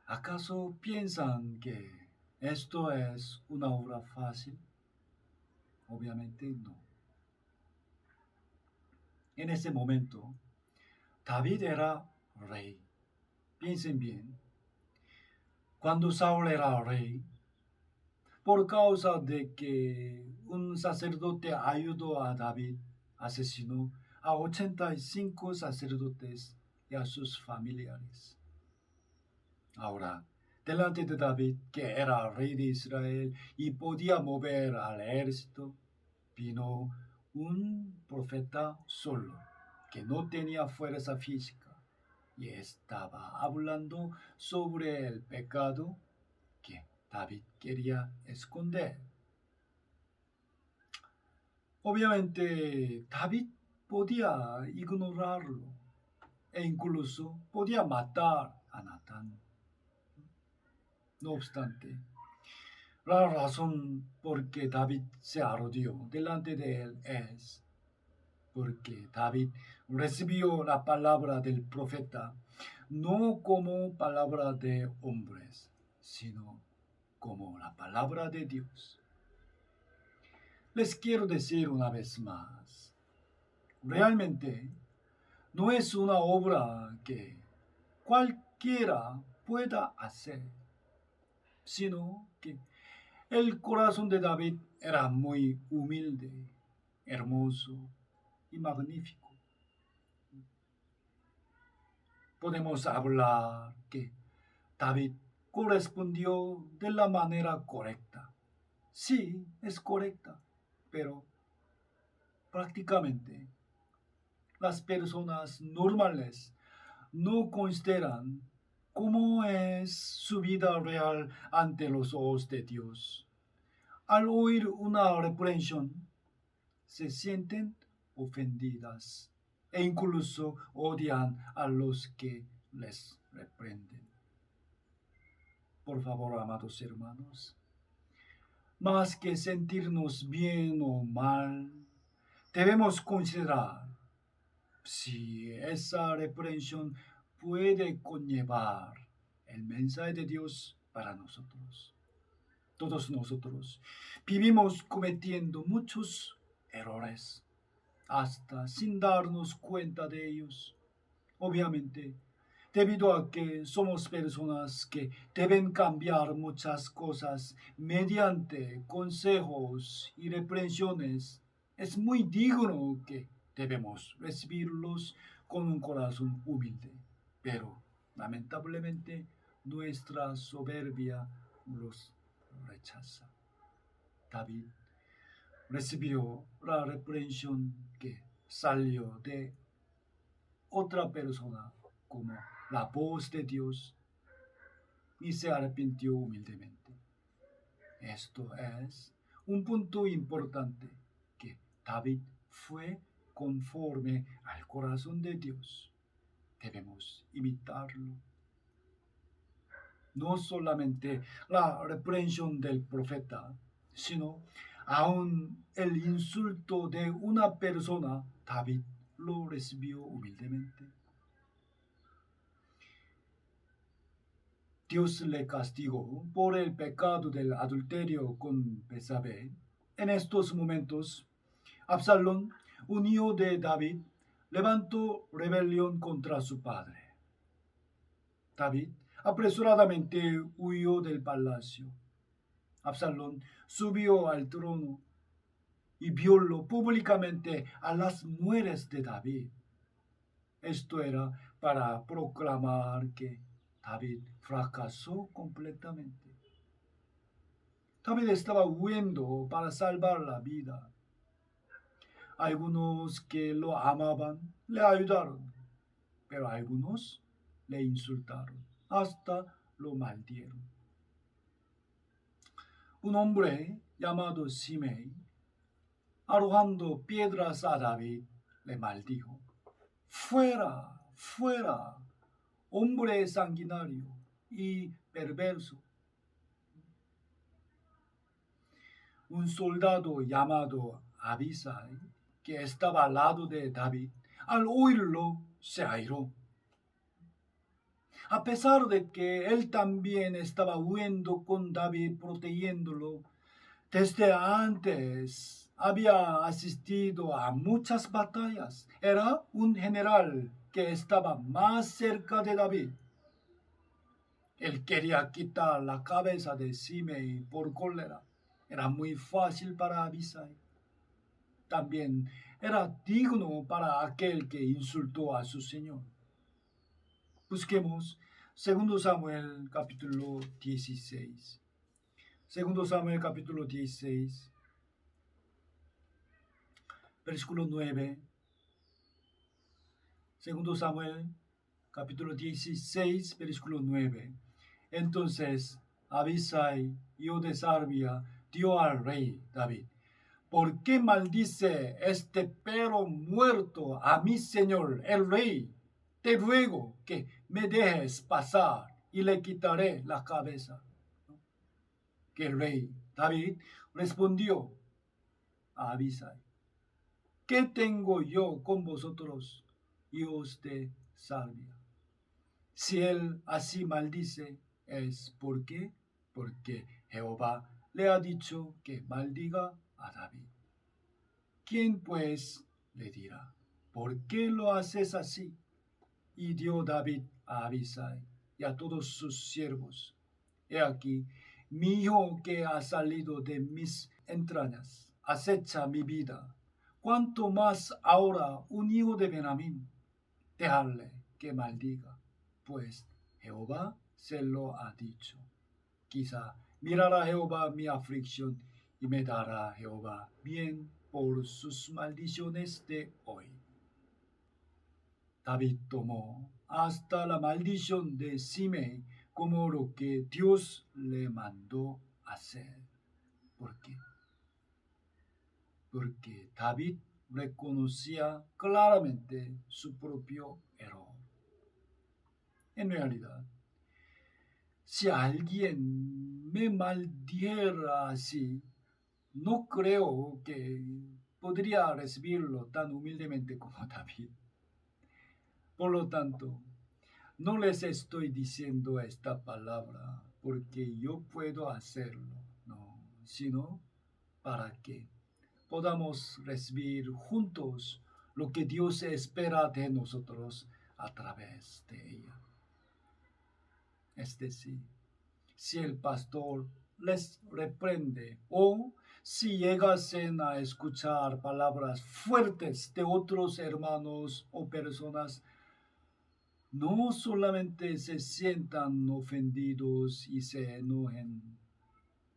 ¿acaso piensan que esto es una obra fácil? Obviamente no. En ese momento, David era rey. Piensen bien, cuando Saúl era rey, por causa de que un sacerdote ayudó a David, asesinó a 85 sacerdotes y a sus familiares. Ahora, delante de David, que era rey de Israel y podía mover al ejército, vino un profeta solo, que no tenía fuerza física, y estaba hablando sobre el pecado que David quería esconder. Obviamente, David podía ignorarlo e incluso podía matar a Natán. No obstante, la razón por que David se arrodilló delante de él es porque David recibió la palabra del profeta no como palabra de hombres, sino como la palabra de Dios. Les quiero decir una vez más, realmente no es una obra que cualquiera pueda hacer, sino que el corazón de David era muy humilde, hermoso y magnífico. Podemos hablar que David correspondió de la manera correcta. Sí, es correcta, pero prácticamente las personas normales no consideran cómo es su vida real ante los ojos de Dios. Al oír una reprensión, se sienten ofendidas e incluso odian a los que les reprenden. Por favor, amados hermanos, más que sentirnos bien o mal, debemos considerar si esa reprensión puede conllevar el mensaje de Dios para nosotros. Todos nosotros vivimos cometiendo muchos errores, hasta sin darnos cuenta de ellos. Obviamente, debido a que somos personas que deben cambiar muchas cosas mediante consejos y reprensiones, es muy digno que debemos recibirlos con un corazón humilde. Pero, lamentablemente, nuestra soberbia los rechaza. David recibió la reprensión que salió de otra persona como la voz de Dios y se arrepintió humildemente. Esto es un punto importante, que David fue conforme al corazón de Dios. Debemos imitarlo. No solamente la reprensión del profeta, sino aún el insulto de una persona, David lo recibió humildemente. Dios le castigó por el pecado del adulterio con Betsabé. En estos momentos, Absalón, un hijo de David, levantó rebelión contra su padre. David apresuradamente huyó del palacio. Absalón subió al trono y violó públicamente a las mujeres de David. Esto era para proclamar que David fracasó completamente. David estaba huyendo para salvar la vida. Algunos que lo amaban le ayudaron, pero algunos le insultaron, hasta lo maldieron. Un hombre llamado Simei, arrojando piedras a David, le maldijo: fuera, fuera, hombre sanguinario y perverso. Un soldado llamado Abisai, que estaba al lado de David, al oírlo se airó. A pesar de que él también estaba huyendo con David, protegiéndolo, desde antes había asistido a muchas batallas. Era un general que estaba más cerca de David. Él quería quitar la cabeza de Simei por cólera. Era muy fácil para Abisai. También era digno para aquel que insultó a su señor. Busquemos 2 Samuel capítulo 16. 2 Samuel capítulo 16, versículo 9. 2 Samuel capítulo 16, versículo 9. Entonces Abisai, hijo de Sarbia, dio al rey David: ¿por qué maldice este perro muerto a mi señor el rey? Te ruego que me dejes pasar y le quitaré la cabeza. Que el rey David respondió a Abisai: ¿qué tengo yo con vosotros, hijos de Sarbia? Si él así maldice, es porque Jehová le ha dicho que maldiga a David. ¿Quién pues le dirá: ¿por qué lo haces así? Y dio David a Abisai y a todos sus siervos: he aquí, mi hijo que ha salido de mis entrañas acecha mi vida. ¿Cuánto más ahora un hijo de Benjamín? Dejadle que maldiga, pues Jehová se lo ha dicho. Quizá mirará Jehová mi aflicción y me dará Jehová bien por sus maldiciones de hoy. David tomó hasta la maldición de Simei como lo que Dios le mandó hacer. ¿Por qué? Porque David reconocía claramente su propio error. En realidad, si alguien me maldijera así, no creo que podría recibirlo tan humildemente como David. Por lo tanto, no les estoy diciendo esta palabra porque yo puedo hacerlo, no, sino para que podamos recibir juntos lo que Dios espera de nosotros a través de ella. Es decir, si el pastor les reprende o si llegasen a escuchar palabras fuertes de otros hermanos o personas, no solamente se sientan ofendidos y se enojen,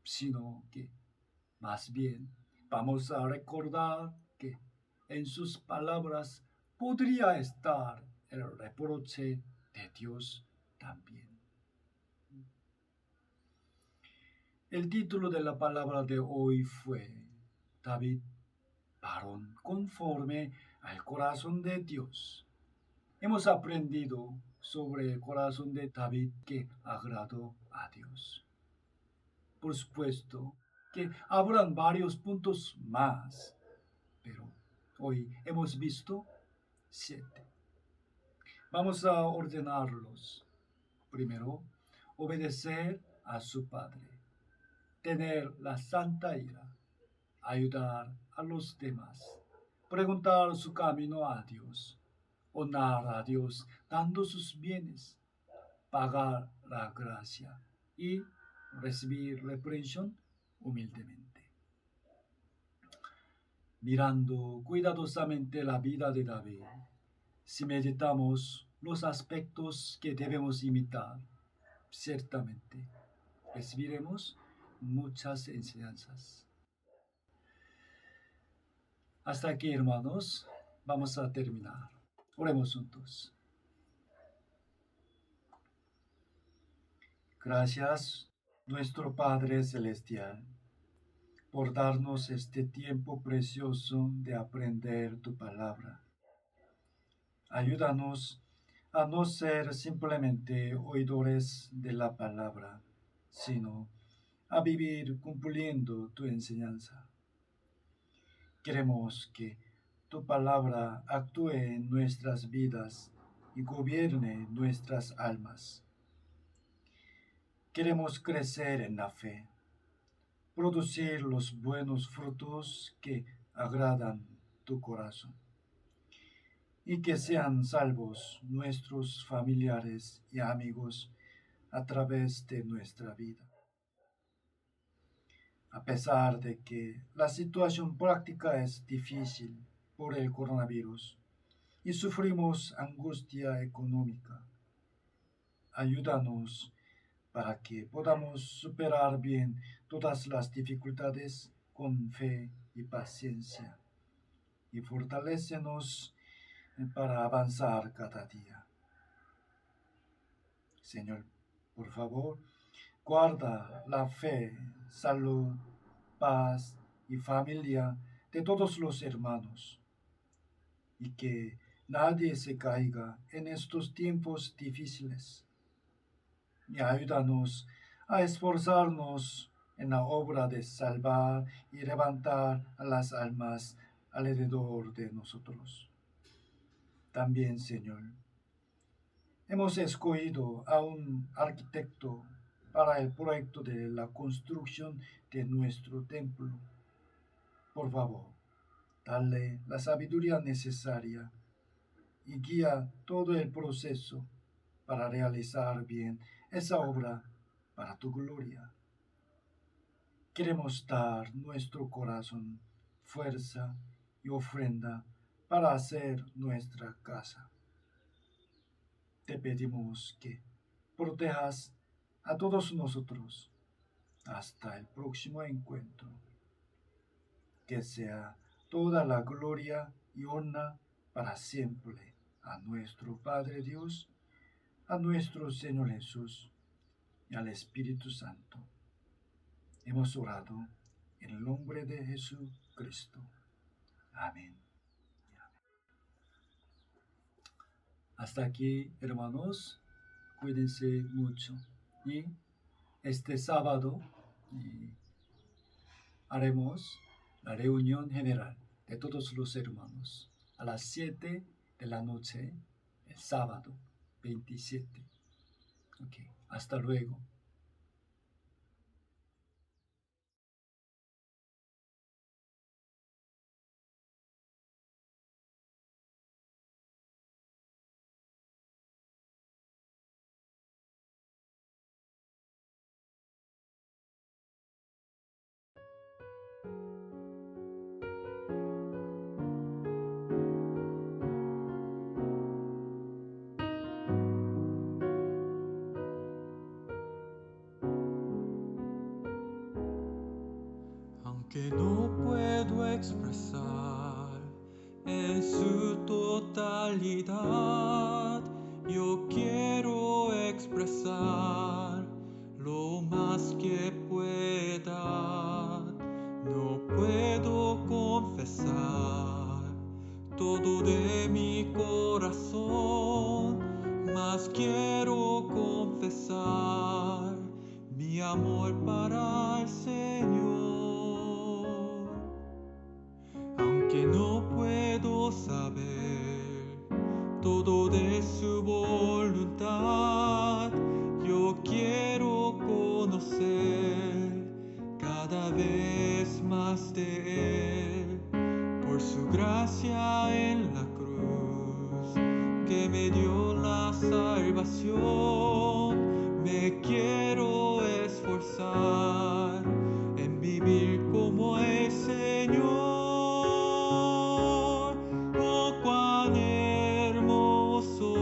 sino que más bien vamos a recordar que en sus palabras podría estar el reproche de Dios también. El título de la palabra de hoy fue David, varón conforme al corazón de Dios. Hemos aprendido sobre el corazón de David que agradó a Dios. Por supuesto que habrán varios puntos más, pero hoy hemos visto 7. Vamos a ordenarlos. Primero, obedecer a su padre, tener la santa ira, ayudar a los demás, preguntar su camino a Dios, honrar a Dios dando sus bienes, pagar la gracia y recibir reprensión humildemente. Mirando cuidadosamente la vida de David, si meditamos los aspectos que debemos imitar, ciertamente recibiremos muchas enseñanzas. Hasta aquí, hermanos, vamos a terminar. Oremos juntos. Gracias, nuestro Padre Celestial, por darnos este tiempo precioso de aprender tu palabra. Ayúdanos a no ser simplemente oidores de la palabra, sino a vivir cumpliendo tu enseñanza. Queremos que tu palabra actúe en nuestras vidas y gobierne nuestras almas. Queremos crecer en la fe, producir los buenos frutos que agradan tu corazón, y que sean salvos nuestros familiares y amigos a través de nuestra vida. A pesar de que la situación práctica es difícil por el coronavirus y sufrimos angustia económica, ayúdanos para que podamos superar bien todas las dificultades con fe y paciencia, y fortalécenos para avanzar cada día. Señor, por favor, guarda la fe, salud, paz y familia de todos los hermanos, y que nadie se caiga en estos tiempos difíciles. Y ayúdanos a esforzarnos en la obra de salvar y levantar a las almas alrededor de nosotros. También, Señor, hemos escogido a un arquitecto para el proyecto de la construcción de nuestro templo. Por favor, dale la sabiduría necesaria y guía todo el proceso para realizar bien esa obra para tu gloria. Queremos dar nuestro corazón, fuerza y ofrenda para hacer nuestra casa. Te pedimos que protejas a todos nosotros hasta el próximo encuentro. Que sea toda la gloria y honra para siempre a nuestro Padre Dios, a nuestro Señor Jesús y al Espíritu Santo. Hemos orado en el nombre de Jesucristo. Amén. Hasta aquí, hermanos, cuídense mucho. Y este sábado haremos la reunión general de todos los hermanos a las 7 de la noche, el sábado 27. Ok, hasta luego. Aunque no puedo expresar en su totalidad, yo quiero expresar lo más que pueda. No puedo confesar todo de mi corazón, mas quiero confesar mi amor para el Señor. Aunque no puedo saber todo de su voluntad, yo quiero conocer cada vez más de Él, por su gracia en la cruz, que me dio la salvación. Me quiero esforzar en vivir como el Señor. Oh, cuán hermoso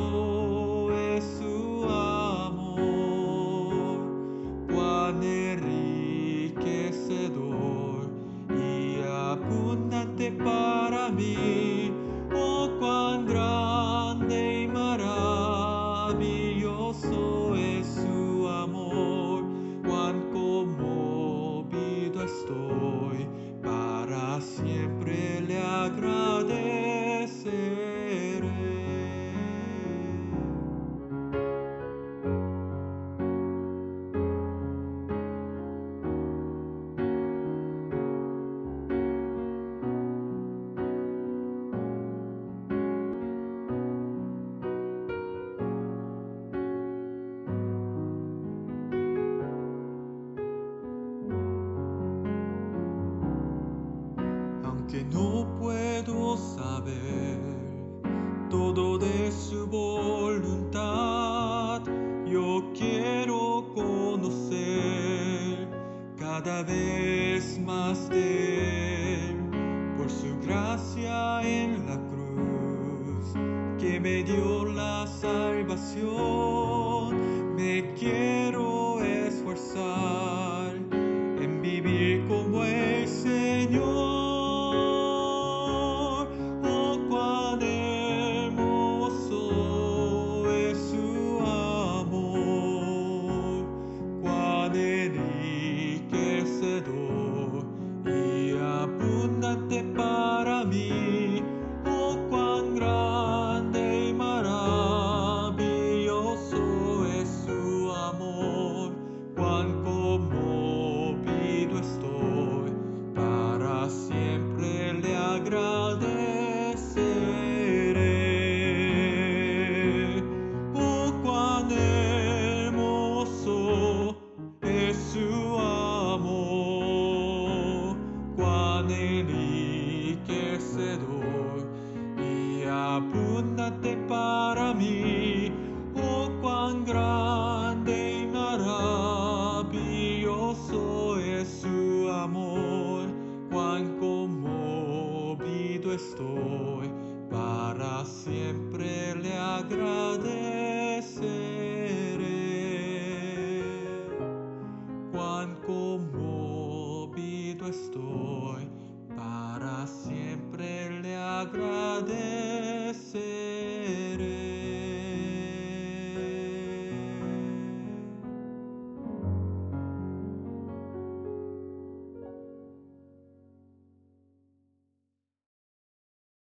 es su amor, cuán enriquecedor y abundante para mí. Oh, cuán grande y maravilloso es su amor, cuán conmovido estoy, para siempre le agradeceré. Aunque no puedo saber todo de su voluntad, yo quiero conocer cada vez más de Él, por su gracia en la cruz, que me dio la salvación. Me quiero esforzar en vivir como el Señor. Oh, cuán hermoso es su amor, cuán enriquecedor y abundante para mí. Oh, cuán grande y maravilloso es su amor, cuán conmovido estoy, para siempre le agradeceré. Oh, cuán hermoso es su amor, cuán enriquecedor y abundante para mí. Oh, cuán grande y maravilloso es su amor, cuán conmovido estoy, para siempre le agradeceré.